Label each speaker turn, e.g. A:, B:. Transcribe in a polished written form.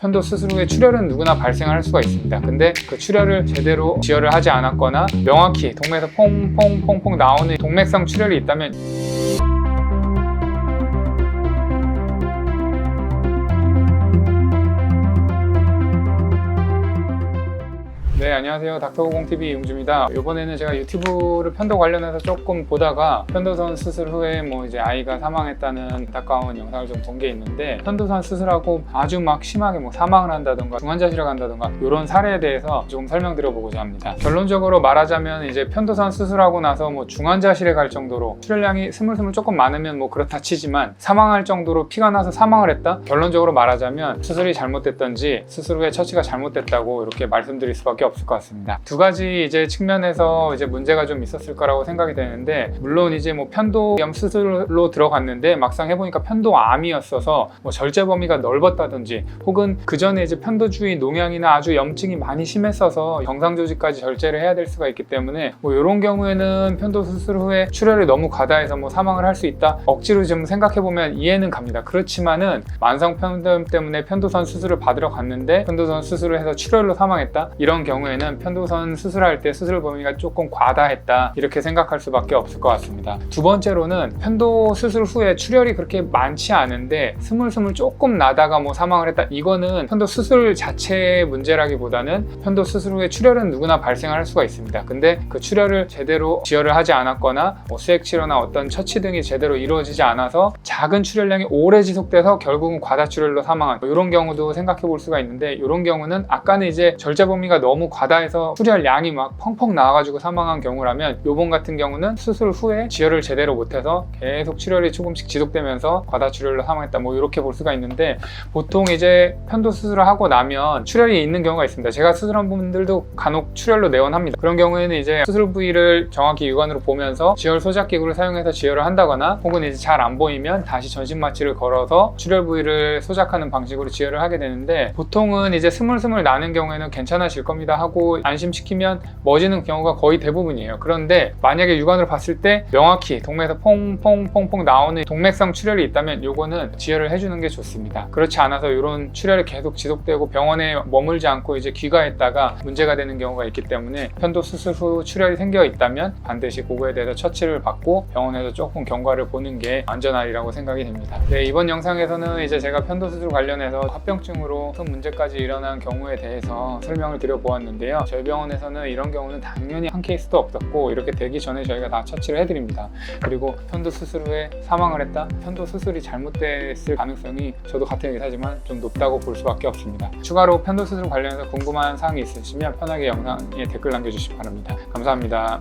A: 편도 수술 후에 출혈은 누구나 발생할 수가 있습니다. 근데 그 출혈을 제대로 지혈을 하지 않았거나 명확히 동맥에서 퐁퐁퐁퐁 나오는 동맥성 출혈이 있다면 네, 안녕하세요. 닥터고공TV 이용주입니다. 이번에는 제가 유튜브를 편도 관련해서 조금 보다가 편도선 수술 후에 이제 아이가 사망했다는 안타까운 영상을 좀 본 게 있는데, 편도선 수술하고 아주 막 심하게 사망을 한다던가 중환자실에 간다던가 이런 사례에 대해서 좀 설명드려 보고자 합니다. 결론적으로 말하자면 이제 편도선 수술하고 나서 중환자실에 갈 정도로 출혈량이 스물스물 조금 많으면 그렇다 치지만 사망할 정도로 피가 나서 사망을 했다? 결론적으로 말하자면 수술이 잘못됐던지 수술 후에 처치가 잘못됐다고 이렇게 말씀드릴 수밖에 없을 것 같습니다. 두 가지 측면에서 문제가 좀 있었을 거라고 생각이 되는데, 물론 편도염 수술로 들어갔는데 막상 해보니까 편도암이었어서 절제 범위가 넓었다든지, 혹은 그 전에 편도 주위 농양이나 아주 염증이 많이 심했어서 정상 조직까지 절제를 해야 될 수가 있기 때문에 이런 경우에는 편도 수술 후에 출혈이 너무 과다해서 사망을 할 수 있다, 억지로 좀 생각해보면 이해는 갑니다. 그렇지만은 만성 편도염 때문에 편도선 수술을 받으러 갔는데 편도선 수술을 해서 출혈로 사망했다, 이런 경우에는 편도선 수술할 때 수술 범위가 조금 과다했다, 이렇게 생각할 수밖에 없을 것 같습니다. 두 번째로는 편도 수술 후에 출혈이 그렇게 많지 않은데 스물스물 조금 나다가 사망을 했다, 이거는 편도 수술 자체의 문제라기보다는 편도 수술 후에 출혈은 누구나 발생할 수가 있습니다. 근데 그 출혈을 제대로 지혈을 하지 않았거나 수액 치료나 어떤 처치 등이 제대로 이루어지지 않아서 작은 출혈량이 오래 지속돼서 결국은 과다출혈로 사망한 이런 경우도 생각해 볼 수가 있는데, 이런 경우는 아까는 절제 범위가 너무 과다해서 출혈량이 펑펑 나와가지고 사망한 경우라면, 요번 같은 경우는 수술 후에 지혈을 제대로 못해서 계속 출혈이 조금씩 지속되면서 과다출혈로 사망했다, 이렇게 볼 수가 있는데, 보통 편도 수술을 하고 나면 출혈이 있는 경우가 있습니다. 제가 수술한 분들도 간혹 출혈로 내원합니다. 그런 경우에는 수술 부위를 정확히 육안으로 보면서 지혈 소작 기구를 사용해서 지혈을 한다거나, 혹은 잘 안 보이면 다시 전신 마취를 걸어서 출혈 부위를 소작하는 방식으로 지혈을 하게 되는데, 보통은 스물스물 나는 경우에는 괜찮아질 겁니다 하고 안심시키면 멎는 경우가 거의 대부분이에요. 그런데 만약에 육안으로 봤을 때 명확히 동맥에서 퐁퐁퐁퐁 나오는 동맥성 출혈이 있다면 요거는 지혈을 해주는 게 좋습니다. 그렇지 않아서 이런 출혈이 계속 지속되고 병원에 머물지 않고 귀가했다가 문제가 되는 경우가 있기 때문에, 편도 수술 후 출혈이 생겨 있다면 반드시 그거에 대해서 처치를 받고 병원에서 조금 경과를 보는 게 안전하리라고 생각이 됩니다. 네, 이번 영상에서는 제가 편도 수술 관련해서 합병증으로 큰 문제까지 일어난 경우에 대해서 설명을 드려보았는데요. 저희 병원에서는 이런 경우는 당연히 한 케이스도 없었고, 이렇게 되기 전에 저희가 다 처치를 해드립니다. 그리고 편도 수술 후에 사망을 했다? 편도 수술이 잘못됐을 가능성이 저도 같은 의사지만 좀 높다고 볼 수밖에 없습니다. 추가로 편도 수술 관련해서 궁금한 사항이 있으시면 편하게 영상에 댓글 남겨주시기 바랍니다. 감사합니다.